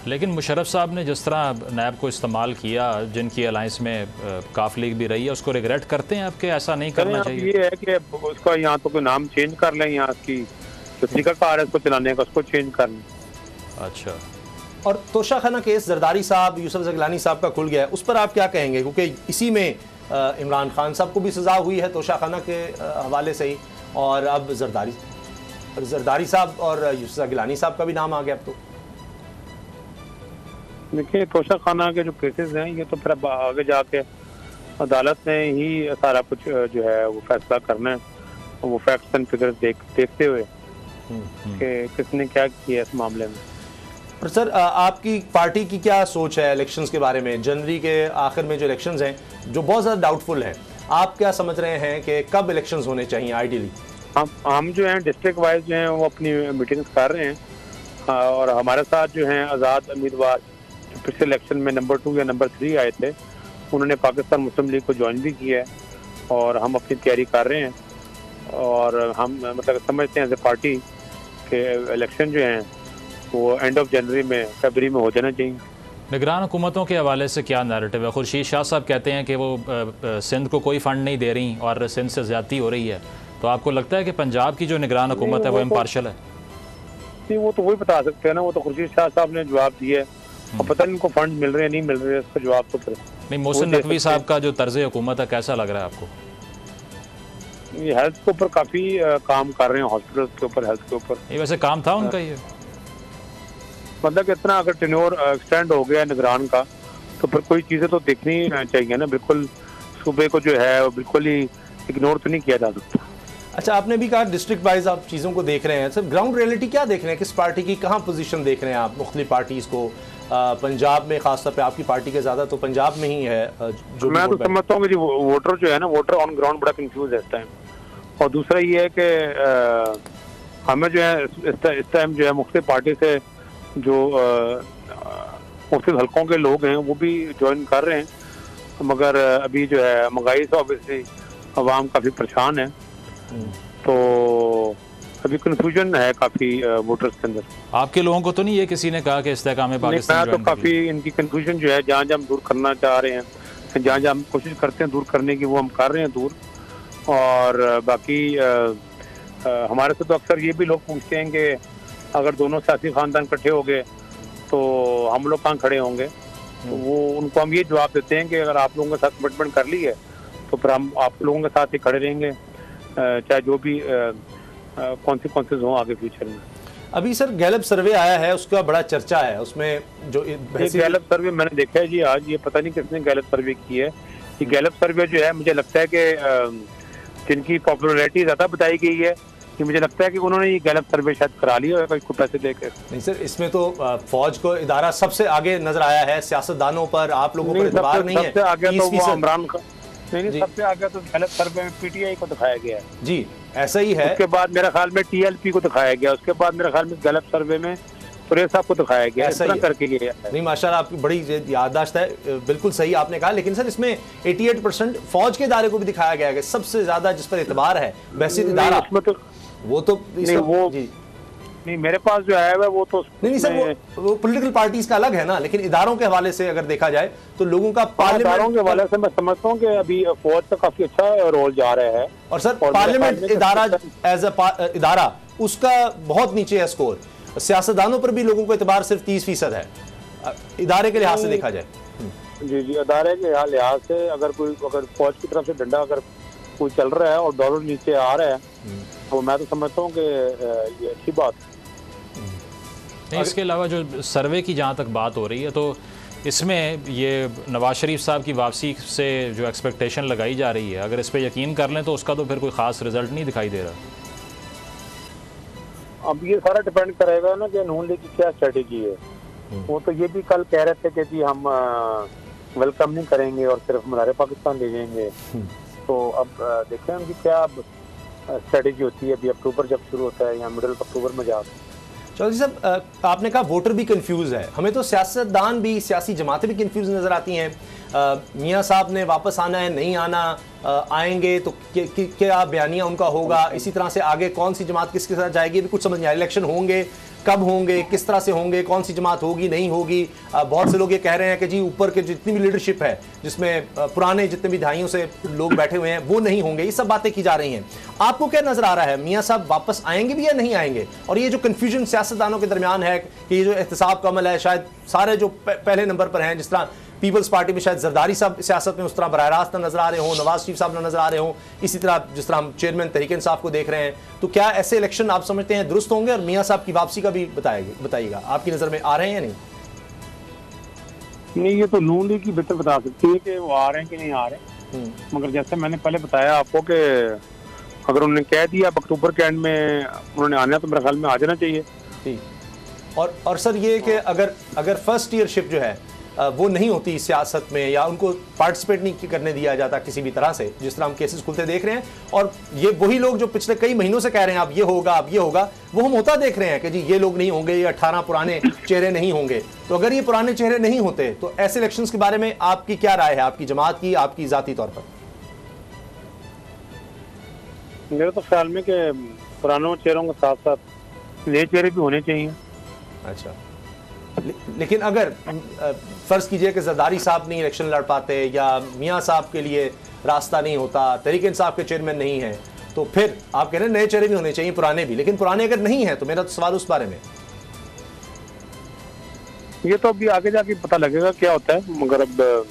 लेकिन मुशर्रफ साहब ने जिस तरह नैब को इस्तेमाल किया, जिनकी अलायंस में काफ लीग भी रही है, उसको रिग्रेट करते हैं आपके? ऐसा नहीं करना चाहिए। ये है कि उसका यहाँ तो कोई नाम चेंज कर लें, यहाँ की जो तरीकाकार है उसको चलाने का उसको चेंज कर लें। अच्छा, और तोशाखाना केस जरदारी साहब, यूसुफ ज़गलानी साहब का खुल गया है, उस पर आप क्या कहेंगे? क्योंकि इसी में इमरान खान साहब को भी सज़ा हुई है तोशाखाना के हवाले से ही, और अब जरदारी साहब और यूसुफ ज़गलानी साहब का भी नाम आ गया अब तो। देखिए, तोशाखाना के जो केसेस हैं ये तो फिर आगे जाके अदालत ने ही सारा कुछ जो है वो फैसला करना है, वो फैक्ट्स एंड फिगर्स देखते हुए कि किसने क्या किया इस मामले में। पर सर, आपकी पार्टी की क्या सोच है इलेक्शंस के बारे में? जनवरी के आखिर में जो इलेक्शंस हैं, जो बहुत ज़्यादा डाउटफुल हैं, आप क्या समझ रहे हैं कि कब इलेक्शंस होने चाहिए आइडियली? हम जो हैं डिस्ट्रिक्ट वाइज जो हैं वो अपनी मीटिंग्स कर रहे हैं, और हमारे साथ जो हैं आज़ाद उम्मीदवार पिछले इलेक्शन में नंबर 2 या नंबर 3 आए थे, उन्होंने पाकिस्तान मुस्लिम लीग को ज्वाइन भी किया है, और हम अपनी तैयारी कर रहे हैं। और हम मतलब समझते हैं एज ए पार्टी के इलेक्शन जो हैं वो एंड ऑफ जनवरी में, फरवरी में हो जाना चाहिए। निगरान हुकूमतों के हवाले से क्या नैरेटिव है? खुर्शीद शाह साहब कहते हैं कि वो सिंध को कोई फ़ंड नहीं दे रही और सिंध से ज़्यादती हो रही है, तो आपको लगता है कि पंजाब की जो निगरान हुकूमत है वो इम्पार्शल है? नहीं, वो तो वही बता सकते हैं ना, वो तो खुर्शीद शाह साहब ने जवाब दिया है, और पता नहीं उनको फंड मिल रहे हैं नहीं मिल रहे, इसका जवाब तो फिर नहीं। मोहसिन नकवी साहब का जो तर्ज हुकूमत है कैसा लग रहा है आपको? ये हेल्थ के ऊपर काफ़ी काम कर रहे हैं, हॉस्पिटल के ऊपर, हेल्थ के ऊपर। ये वैसे काम था उनका, ये मतलब इतना अगर टेन्योर एक्सटेंड हो गया निगरान का, तो फिर कोई चीज़ें तो देखनी चाहिए ना। बिल्कुल सूबे को जो है वो बिल्कुल ही इग्नोर तो नहीं किया जा सकता। अच्छा, आपने भी कहा डिस्ट्रिक्ट वाइज आप चीज़ों को देख रहे हैं, सर ग्राउंड रियलिटी क्या देख रहे हैं? किस पार्टी की कहाँ पोजीशन देख रहे हैं आप मुख्तलिफ पार्टीज़ को? पंजाब में खासतौर पे आपकी पार्टी के ज़्यादा तो पंजाब में ही है जो मैं तो समझता हूँ कि वोटर जो है ना, वोटर ऑन ग्राउंड बड़ा कंफ्यूज है इस टाइम। और दूसरा ये है कि हमें जो है इस टाइम जो है मुख्तलिफ पार्टी से जो मुख्तलिफ हलकों के लोग हैं वो भी ज्वाइन कर रहे हैं, मगर अभी जो है महंगाई से ऑब्वियसली अवाम काफ़ी परेशान है, तो अभी कंफ्यूजन है काफ़ी वोटर्स के अंदर। आपके लोगों को तो नहीं ये किसी ने कहा कि इस्तेकाम पाकिस्तान? तो काफ़ी इनकी कंफ्यूजन जो है, जहाँ जहाँ हम दूर करना चाह रहे हैं, जहाँ जहाँ हम कोशिश करते हैं दूर करने की, वो हम कर रहे हैं दूर। और बाकी हमारे से तो अक्सर ये भी लोग पूछते हैं कि अगर दोनों सियासी खानदान इकट्ठे हो गए तो हम लोग कहाँ खड़े होंगे, तो वो उनको हम ये जवाब देते हैं कि अगर आप लोगों के साथ कमिटमेंट कर ली है तो फिर हम आप लोगों के साथ ही खड़े रहेंगे, चाहे जो भी कॉन्सिक्वेंसेस हों आगे फ्यूचर में। अभी सर गैलप सर्वे आया है, उसका बड़ा चर्चा है, उसमें जो गैलप सर्वे मैंने देखा है जी आज, ये पता नहीं किसने गैलप सर्वे की है। ये गैलप सर्वे जो है मुझे लगता है कि जिनकी पॉपुलैरिटी ज़्यादा बताई गई है, कि मुझे लगता है कि उन्होंने ये गैलप सर्वे शायद करा लिया है कोई पैसे देकर। नहीं सर, इसमें तो फौज को इदारा सबसे आगे नजर आया है, सियासतदानों पर आप लोगों पर इतबार नहीं है। सबसे आगे तो वो इमरान खान, नहीं सबसे आगे तो गैलप सर्वे में पीटीआई को दिखाया गया है जी, ऐसा ही है। उसके बाद मेरे ख्याल में टीएलपी को दिखाया गया, उसके बाद मेरे ख्याल में गैलप सर्वे में सुरेश साहब को दिखाया गया, ऐसा करके गया। नहीं माशाल्लाह, आपकी बड़ी याददाश्त है, बिल्कुल सही आपने कहा। लेकिन सर इसमें 88% फौज के इदारे को भी दिखाया गया है, सबसे ज्यादा जिस पर इतबार है वैसे इदारा, तो वो तो नहीं, वो जी नहीं, मेरे पास जो है वो तो नहीं सर, वो पॉलिटिकल पार्टीज का अलग है ना, लेकिन इदारों के हवाले से अगर देखा जाए तो लोगों का पार्लियामेंट के हवाले से मैं समझता हूँ कि अभी फौज का काफी अच्छा रोल जा रहा है। और सर पार्लियामेंट इदारा एज ए इदारा उसका बहुत नीचे है स्कोर। सियासतदानों पर भी लोगों को एतबार सिर्फ 30% है इदारे के लिहाज से देखा जाए। जी जी, इदारे के लिहाज से अगर फौज की तरफ से डंडा अगर कोई चल रहा है और डॉलर नीचे आ रहा है, तो मैं तो समझता हूँ कि ये अच्छी बात है। इसके अलावा जो सर्वे की जहाँ तक बात हो रही है, तो इसमें ये नवाज शरीफ साहब की वापसी से जो एक्सपेक्टेशन लगाई जा रही है, अगर इस पर यकीन कर लें तो उसका तो फिर कोई ख़ास रिजल्ट नहीं दिखाई दे रहा। अब ये सारा डिपेंड करेगा ना कि नून लीग की क्या स्ट्रेटेजी है। वो तो ये भी कल कह रहे थे कि जी हम वेलकम नहीं करेंगे और सिर्फ मनारे पाकिस्तान ले जाएंगे, तो अब देखें उनकी क्या स्ट्रेटेजी होती है। अभी अक्टूबर जब शुरू होता है या मिडिल अक्टूबर में जाकर। चौधरी साहब, आपने कहा वोटर भी कंफ्यूज है, हमें तो सियासतदान भी, सियासी जमातें भी कंफ्यूज नज़र आती हैं। मियाँ साहब ने वापस आना है, नहीं आना, आएंगे तो क्या बयानिया उनका होगा, इसी तरह से आगे कौन सी जमात किसके साथ जाएगी, भी कुछ समझ नहीं आ रहा। इलेक्शन होंगे कब होंगे, किस तरह से होंगे, कौन सी जमात होगी नहीं होगी। बहुत से लोग ये कह रहे हैं कि जी ऊपर के जितनी भी लीडरशिप है, जिसमें पुराने जितने भी दहाइयों से लोग बैठे हुए हैं, वो नहीं होंगे। ये सब बातें की जा रही हैं। आपको क्या नजर आ रहा है, मियाँ साहब वापस आएंगे भी या नहीं आएंगे? और ये जो कन्फ्यूजन सियासतदानों के दरमियान है कि ये जो एहतसाब का अमल है, शायद सारे जो पहले नंबर पर हैं, जिस तरह पीपल्स पार्टी में शायद जरदारी साहब सियासत में उस तरह बराह रास्त नजर आ रहे हों, नवाज शरीफ साहब नजर आ रहे हों, इसी तरह जिस तरह हम चेयरमैन तहरीक इंसाफ को देख रहे हैं, तो क्या ऐसे इलेक्शन आप समझते हैं दुरुस्त होंगे? और मियाँ साहब की वापसी का भी बताइएगा, आपकी नज़र में आ रहे हैं या नहीं? नहीं, ये तो नून लीग की बेहतर बता सकती है कि वो आ रहे हैं कि नहीं आ रहे। मगर जैसे मैंने पहले बताया आपको कि अगर उन्होंने कह दिया अक्टूबर के एंड में उन्होंने आना, तो मेरे ख्याल में आ जाना चाहिए। और सर ये कि अगर फर्स्ट ईयरशिप जो है वो नहीं होती सियासत में, या उनको पार्टिसिपेट नहीं करने दिया जाता किसी भी तरह से, जिस तरह हम केसेस खुलते देख रहे हैं, और ये वही लोग जो पिछले कई महीनों से कह रहे हैं अब ये होगा अब ये होगा, वो हम होता देख रहे हैं कि जी ये लोग नहीं होंगे, ये 18 पुराने चेहरे नहीं होंगे। तो अगर ये पुराने चेहरे नहीं होते तो ऐसे इलेक्शंस के बारे में आपकी क्या राय है, आपकी जमात की, आपकी जाती तौर पर? मेरे तो ख्याल में कि पुरानों चेहरों के साथ साथ नए चेहरे भी होने चाहिए। अच्छा, लेकिन अगर फर्ज कीजिए कि जरदारी साहब नहीं इलेक्शन लड़ पाते, या मियाँ साहब के लिए रास्ता नहीं होता, तहरीक इंसाफ के चेयरमैन नहीं है, तो फिर आप कह रहे हैं नए चेहरे भी होने चाहिए, पुराने भी। लेकिन पुराने अगर नहीं है तो मेरा तो सवाल उस बारे में। ये तो अभी आगे जाके पता लगेगा क्या होता है। मगर अब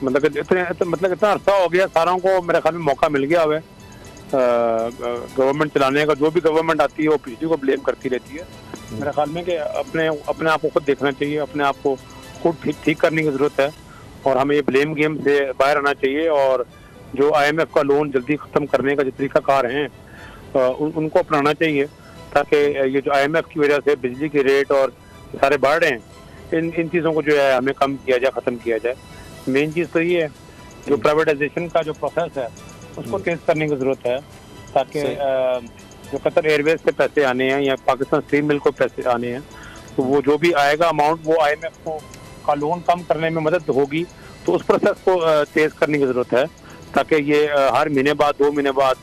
मतलब इतना अरसा हो गया, सारों को मेरे ख्याल में मौका मिल गया है गवर्नमेंट चलाने का। जो भी गवर्नमेंट आती है वो पिछली को ब्लेम करती रहती है। मेरे ख्याल में कि अपने आप को खुद देखना चाहिए, अपने आप को खुद ठीक करने की जरूरत है, और हमें ये ब्लेम गेम से बाहर आना चाहिए। और जो IMF का लोन जल्दी खत्म करने का जो तरीकाकार हैं उनको अपनाना चाहिए, ताकि ये जो IMF की वजह से बिजली के रेट और सारे बढ़ रहे हैं, इन चीज़ों को जो है हमें कम किया जाए, ख़त्म किया जाए। मेन चीज़ तो ये है, जो प्राइवेटाइजेशन का जो प्रोसेस है उसको तेज करने की जरूरत है, ताकि जो कतर एयरवेज से पैसे आने हैं या पाकिस्तान स्टील मिल को पैसे आने हैं, तो वो जो भी आएगा अमाउंट वो IMF को का लोन कम करने में मदद होगी। तो उस प्रोसेस को तेज करने की जरूरत है, ताकि ये हर महीने बाद 2 महीने बाद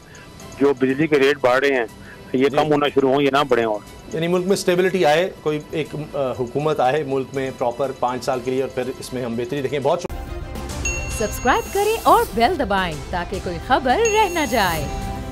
जो बिजली के रेट बढ़ रहे हैं ये कम होना शुरू हो, ये ना बढ़े। और यानी मुल्क में स्टेबिलिटी आए, कोई एक हुकूमत आए मुल्क में प्रॉपर 5 साल के लिए, और फिर इसमें हम बेहतरी देखें। बहुत सब्सक्राइब करें और बेल दबाएं ताकि कोई खबर रह न जाए।